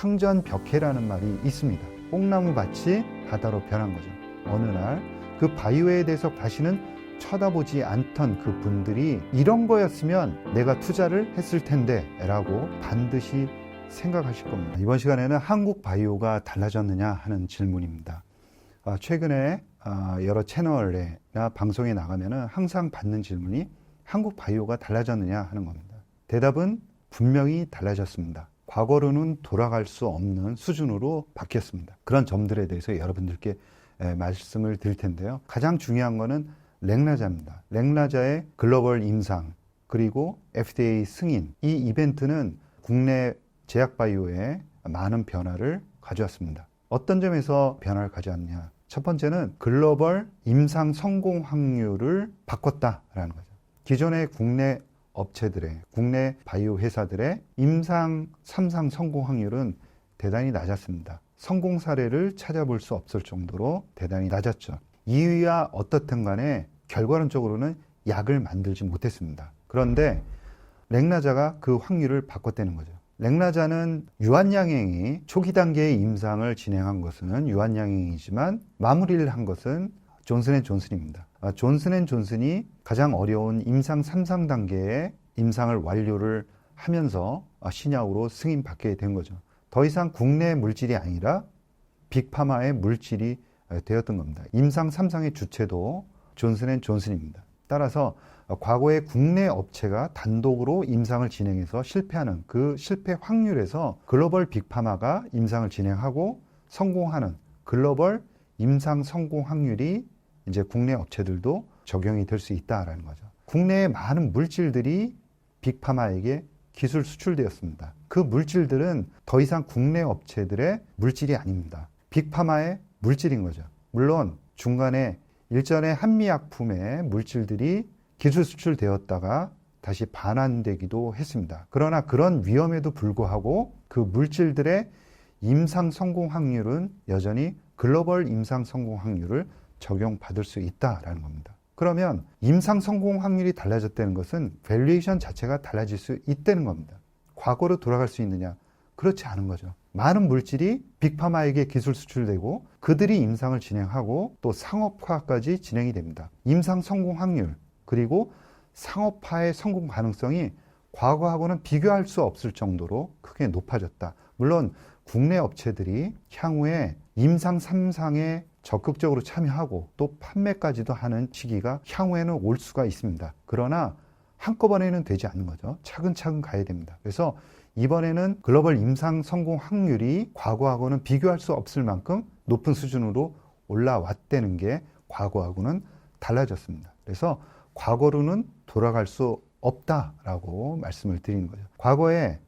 상전벽해라는 말이 있습니다. 뽕나무밭이 바다로 변한 거죠. 어느 날 그 바이오에 대해서 다시는 쳐다보지 않던 그 분들이 이런 거였으면 내가 투자를 했을 텐데 라고 반드시 생각하실 겁니다. 이번 시간에는 한국 바이오가 달라졌느냐 하는 질문입니다. 최근에 여러 채널이나 방송에 나가면 항상 받는 질문이 한국 바이오가 달라졌느냐 하는 겁니다. 대답은 분명히 달라졌습니다. 과거로는 돌아갈 수 없는 수준으로 바뀌었습니다. 그런 점들에 대해서 여러분들께 말씀을 드릴 텐데요. 가장 중요한 거는 렉나자입니다. 렉나자의 글로벌 임상 그리고 FDA 승인, 이 이벤트는 국내 제약바이오에 많은 변화를 가져왔습니다. 어떤 점에서 변화를 가져왔냐? 첫 번째는 글로벌 임상 성공 확률을 바꿨다라는 거죠. 기존의 국내 업체들의, 국내 바이오 회사들의 임상 3상 성공 확률은 대단히 낮았습니다. 성공 사례를 찾아볼 수 없을 정도로 대단히 낮았죠. 이유야 어떻든 간에 결과론적으로는 약을 만들지 못했습니다. 그런데 렉나자가 그 확률을 바꿨다는 거죠. 렉나자는 유한양행이 초기 단계의 임상을 진행한 것은 유한양행이지만 마무리를 한 것은 존슨앤존슨입니다. 존슨앤존슨이 가장 어려운 임상 3상 단계의 임상을 완료를 하면서 신약으로 승인받게 된 거죠. 더 이상 국내 물질이 아니라 빅파마의 물질이 되었던 겁니다. 임상 3상의 주체도 존슨앤존슨입니다. 따라서 과거에 국내 업체가 단독으로 임상을 진행해서 실패하는 그 실패 확률에서 글로벌 빅파마가 임상을 진행하고 성공하는 글로벌 임상 성공 확률이 이제 국내 업체들도 적용이 될 수 있다라는 거죠. 국내의 많은 물질들이 빅파마에게 기술 수출되었습니다. 그 물질들은 더 이상 국내 업체들의 물질이 아닙니다. 빅파마의 물질인 거죠. 물론 중간에 일전에 한미약품의 물질들이 기술 수출되었다가 다시 반환되기도 했습니다. 그러나 그런 위험에도 불구하고 그 물질들의 임상 성공 확률은 여전히 글로벌 임상 성공 확률을 적용받을 수 있다라는 겁니다. 그러면 임상 성공 확률이 달라졌다는 것은 밸류에이션 자체가 달라질 수 있다는 겁니다. 과거로 돌아갈 수 있느냐? 그렇지 않은 거죠. 많은 물질이 빅파마에게 기술 수출되고 그들이 임상을 진행하고 또 상업화까지 진행이 됩니다. 임상 성공 확률 그리고 상업화의 성공 가능성이 과거하고는 비교할 수 없을 정도로 크게 높아졌다. 물론 국내 업체들이 향후에 임상 3상에 적극적으로 참여하고 또 판매까지도 하는 시기가 향후에는 올 수가 있습니다. 그러나 한꺼번에는 되지 않는 거죠. 차근차근 가야 됩니다. 그래서 이번에는 글로벌 임상 성공 확률이 과거하고는 비교할 수 없을 만큼 높은 수준으로 올라왔다는 게 과거하고는 달라졌습니다. 그래서 과거로는 돌아갈 수 없다라고 말씀을 드리는 거죠. 과거에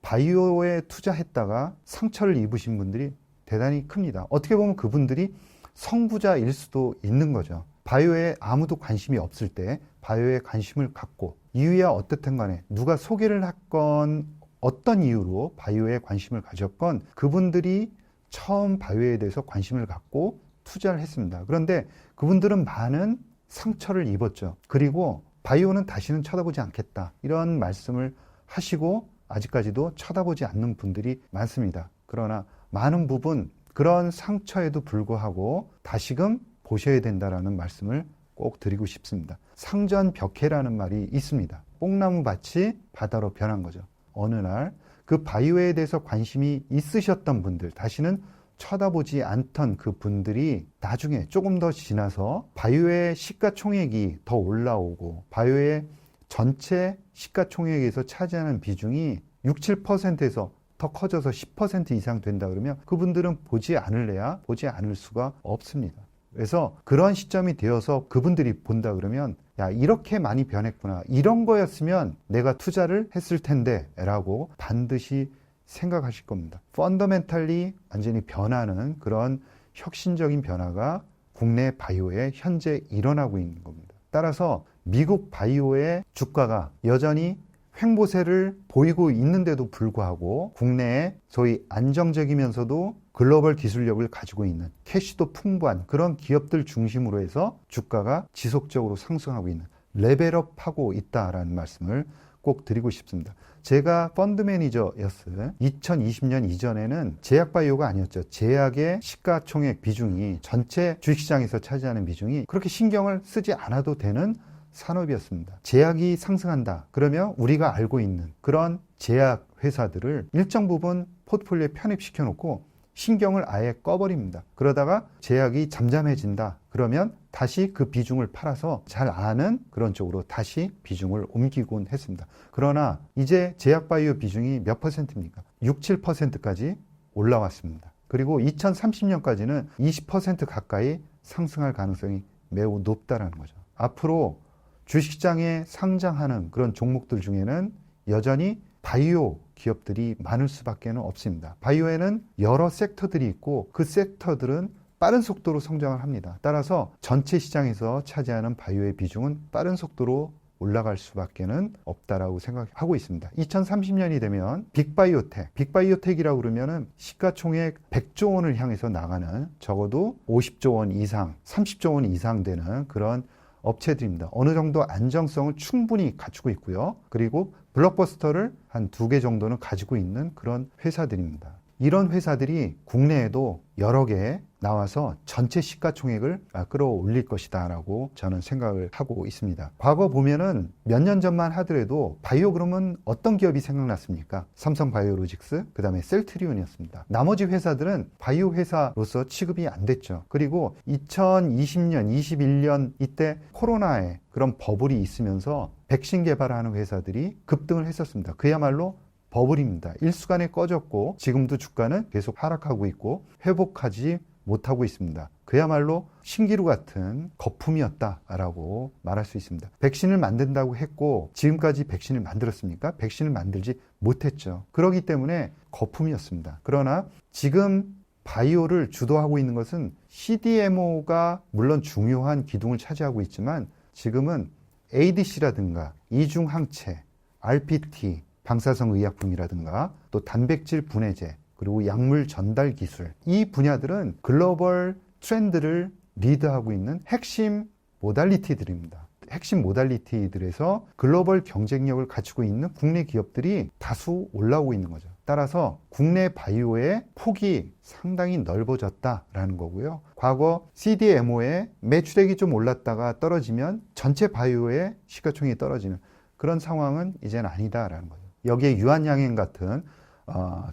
바이오에 투자했다가 상처를 입으신 분들이 대단히 큽니다. 어떻게 보면 그분들이 성부자일 수도 있는 거죠. 바이오에 아무도 관심이 없을 때 바이오에 관심을 갖고 이유야 어떻든 간에 누가 소개를 했건 어떤 이유로 바이오에 관심을 가졌건 그분들이 처음 바이오에 대해서 관심을 갖고 투자를 했습니다. 그런데 그분들은 많은 상처를 입었죠. 그리고 바이오는 다시는 쳐다보지 않겠다 이런 말씀을 하시고 아직까지도 쳐다보지 않는 분들이 많습니다. 그러나 많은 부분 그런 상처에도 불구하고 다시금 보셔야 된다라는 말씀을 꼭 드리고 싶습니다. 상전벽해라는 말이 있습니다. 뽕나무밭이 바다로 변한 거죠. 어느 날 그 바이오에 대해서 관심이 있으셨던 분들, 다시는 쳐다보지 않던 그 분들이 나중에 조금 더 지나서 바이오의 시가총액이 더 올라오고 바이오의 전체 시가총액에서 차지하는 비중이 6, 7%에서 더 커져서 10% 이상 된다 그러면 그분들은 보지 않을래야 보지 않을 수가 없습니다. 그래서 그런 시점이 되어서 그분들이 본다 그러면 야, 이렇게 많이 변했구나. 이런 거였으면 내가 투자를 했을 텐데 라고 반드시 생각하실 겁니다. 펀더멘탈리 완전히 변하는 그런 혁신적인 변화가 국내 바이오에 현재 일어나고 있는 겁니다. 따라서 미국 바이오의 주가가 여전히 횡보세를 보이고 있는데도 불구하고 국내에 소위 안정적이면서도 글로벌 기술력을 가지고 있는 캐시도 풍부한 그런 기업들 중심으로 해서 주가가 지속적으로 상승하고 있는 레벨업하고 있다라는 말씀을 꼭 드리고 싶습니다. 제가 펀드 매니저였을 2020년 이전에는 제약바이오가 아니었죠. 제약의 시가총액 비중이 전체 주식시장에서 차지하는 비중이 그렇게 신경을 쓰지 않아도 되는 산업이었습니다. 제약이 상승한다. 그러면 우리가 알고 있는 그런 제약 회사들을 일정 부분 포트폴리오에 편입시켜 놓고 신경을 아예 꺼버립니다. 그러다가 제약이 잠잠해진다. 그러면 다시 그 비중을 팔아서 잘 아는 그런 쪽으로 다시 비중을 옮기곤 했습니다. 그러나 이제 제약바이오 비중이 몇 퍼센트입니까? 6, 7%까지 올라왔습니다. 그리고 2030년까지는 20% 가까이 상승할 가능성이 매우 높다는 거죠. 앞으로 주식시장에 상장하는 그런 종목들 중에는 여전히 바이오 기업들이 많을 수밖에 없습니다. 바이오에는 여러 섹터들이 있고 그 섹터들은 빠른 속도로 성장을 합니다. 따라서 전체 시장에서 차지하는 바이오의 비중은 빠른 속도로 올라갈 수밖에 없다라고 생각하고 있습니다. 2030년이 되면 빅바이오텍이라고 그러면은 시가총액 100조 원을 향해서 나가는 적어도 50조 원 이상, 30조 원 이상 되는 그런 업체들입니다. 어느 정도 안정성을 충분히 갖추고 있고요. 그리고 블록버스터를 한 2개 정도는 가지고 있는 그런 회사들입니다. 이런 회사들이 국내에도 여러 개 나와서 전체 시가총액을 끌어올릴 것이다 라고 저는 생각을 하고 있습니다. 과거 보면은 몇 년 전만 하더라도 바이오 그러면 어떤 기업이 생각났습니까? 삼성바이오로직스, 그 다음에 셀트리온이었습니다. 나머지 회사들은 바이오 회사로서 취급이 안 됐죠. 그리고 2020년, 21년 이때 코로나에 그런 버블이 있으면서 백신 개발하는 회사들이 급등을 했었습니다. 그야말로 버블입니다. 일수간에 꺼졌고 지금도 주가는 계속 하락하고 있고 회복하지 못하고 있습니다. 그야말로 신기루 같은 거품이었다라고 말할 수 있습니다. 백신을 만든다고 했고 지금까지 백신을 만들었습니까? 백신을 만들지 못했죠. 그렇기 때문에 거품이었습니다. 그러나 지금 바이오를 주도하고 있는 것은 CDMO가 물론 중요한 기둥을 차지하고 있지만 지금은 ADC라든가 이중항체, RPT, 방사성 의약품이라든가 또 단백질 분해제 그리고 약물 전달 기술 이 분야들은 글로벌 트렌드를 리드하고 있는 핵심 모달리티들입니다. 핵심 모달리티들에서 글로벌 경쟁력을 갖추고 있는 국내 기업들이 다수 올라오고 있는 거죠. 따라서 국내 바이오의 폭이 상당히 넓어졌다라는 거고요. 과거 CDMO의 매출액이 좀 올랐다가 떨어지면 전체 바이오의 시가총액이 떨어지는 그런 상황은 이제는 아니다라는 거죠. 여기에 유한양행 같은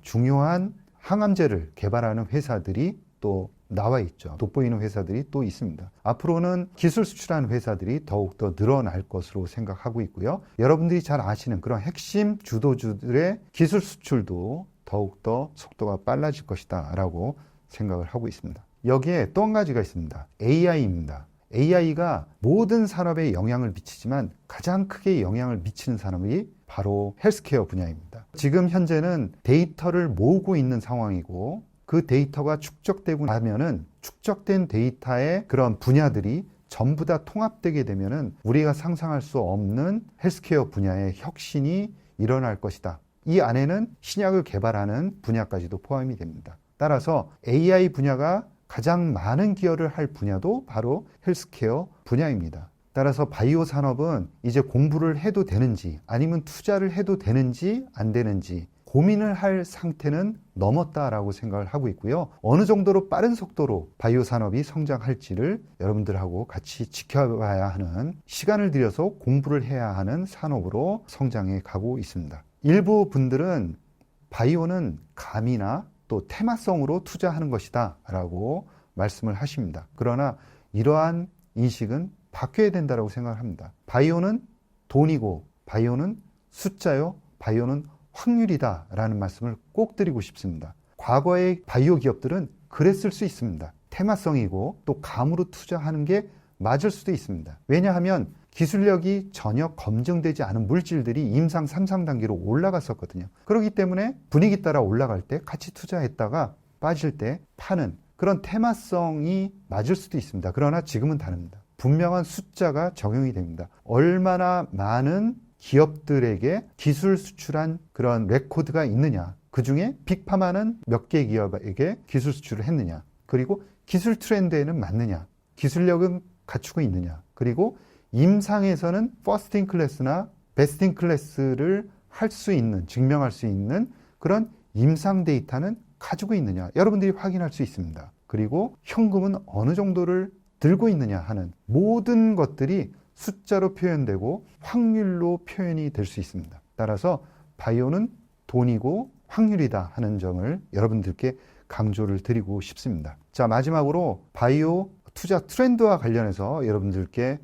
중요한 항암제를 개발하는 회사들이 또 나와 있죠. 돋보이는 회사들이 또 있습니다. 앞으로는 기술 수출하는 회사들이 더욱더 늘어날 것으로 생각하고 있고요. 여러분들이 잘 아시는 그런 핵심 주도주들의 기술 수출도 더욱더 속도가 빨라질 것이다 라고 생각을 하고 있습니다. 여기에 또 한 가지가 있습니다. AI입니다. AI가 모든 산업에 영향을 미치지만 가장 크게 영향을 미치는 산업이 바로 헬스케어 분야입니다. 지금 현재는 데이터를 모으고 있는 상황이고 그 데이터가 축적되고 나면은 축적된 데이터의 그런 분야들이 전부 다 통합되게 되면은 우리가 상상할 수 없는 헬스케어 분야의 혁신이 일어날 것이다. 이 안에는 신약을 개발하는 분야까지도 포함이 됩니다. 따라서 AI 분야가 가장 많은 기여를 할 분야도 바로 헬스케어 분야입니다. 따라서 바이오 산업은 이제 공부를 해도 되는지 아니면 투자를 해도 되는지 안 되는지 고민을 할 상태는 넘었다라고 생각을 하고 있고요. 어느 정도로 빠른 속도로 바이오 산업이 성장할지를 여러분들하고 같이 지켜봐야 하는 시간을 들여서 공부를 해야 하는 산업으로 성장해 가고 있습니다. 일부 분들은 바이오는 감이나 또 테마성으로 투자하는 것이다 라고 말씀을 하십니다. 그러나 이러한 인식은 바뀌어야 된다고 생각을 합니다. 바이오는 돈이고 바이오는 숫자요, 바이오는 확률이다 라는 말씀을 꼭 드리고 싶습니다. 과거의 바이오 기업들은 그랬을 수 있습니다. 테마성이고 또 감으로 투자하는 게 맞을 수도 있습니다. 왜냐하면 기술력이 전혀 검증되지 않은 물질들이 임상 3상 단계로 올라갔었거든요. 그렇기 때문에 분위기 따라 올라갈 때 같이 투자했다가 빠질 때 파는 그런 테마성이 맞을 수도 있습니다. 그러나 지금은 다릅니다. 분명한 숫자가 적용이 됩니다. 얼마나 많은 기업들에게 기술 수출한 그런 레코드가 있느냐, 그 중에 빅파마는 몇 개 기업에게 기술 수출을 했느냐, 그리고 기술 트렌드에는 맞느냐, 기술력은 갖추고 있느냐, 그리고 임상에서는 퍼스트 인 클래스나 베스트 인 클래스를 할 수 있는, 증명할 수 있는 그런 임상 데이터는 가지고 있느냐, 여러분들이 확인할 수 있습니다. 그리고 현금은 어느 정도를 들고 있느냐 하는 모든 것들이 숫자로 표현되고 확률로 표현이 될 수 있습니다. 따라서 바이오는 돈이고 확률이다 하는 점을 여러분들께 강조를 드리고 싶습니다. 자, 마지막으로 바이오 투자 트렌드와 관련해서 여러분들께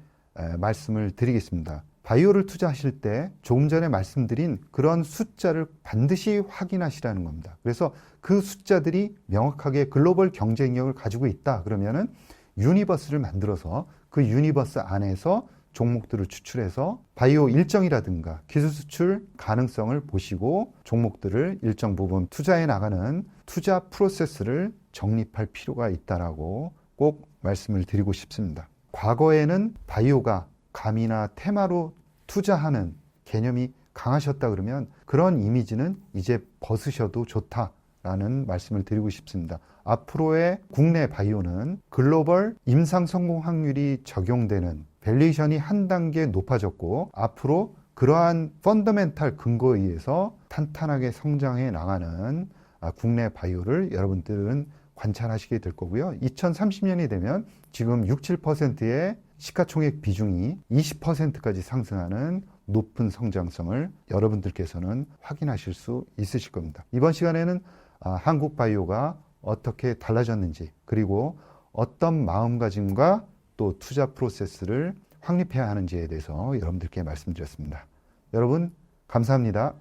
말씀을 드리겠습니다. 바이오를 투자하실 때 조금 전에 말씀드린 그런 숫자를 반드시 확인하시라는 겁니다. 그래서 그 숫자들이 명확하게 글로벌 경쟁력을 가지고 있다 그러면은 유니버스를 만들어서 그 유니버스 안에서 종목들을 추출해서 바이오 일정이라든가 기술 수출 가능성을 보시고 종목들을 일정 부분 투자해 나가는 투자 프로세스를 정립할 필요가 있다라고 꼭 말씀을 드리고 싶습니다. 과거에는 바이오가 감이나 테마로 투자하는 개념이 강하셨다 그러면 그런 이미지는 이제 벗으셔도 좋다라는 말씀을 드리고 싶습니다. 앞으로의 국내 바이오는 글로벌 임상 성공 확률이 적용되는 밸류에이션이 한 단계 높아졌고 앞으로 그러한 펀더멘탈 근거에 의해서 탄탄하게 성장해 나가는 국내 바이오를 여러분들은 관찰하시게 될 거고요. 2030년이 되면 지금 6, 7%의 시가총액 비중이 20%까지 상승하는 높은 성장성을 여러분들께서는 확인하실 수 있으실 겁니다. 이번 시간에는 한국 바이오가 어떻게 달라졌는지 그리고 어떤 마음가짐과 또 투자 프로세스를 확립해야 하는지에 대해서 여러분들께 말씀드렸습니다. 여러분 감사합니다.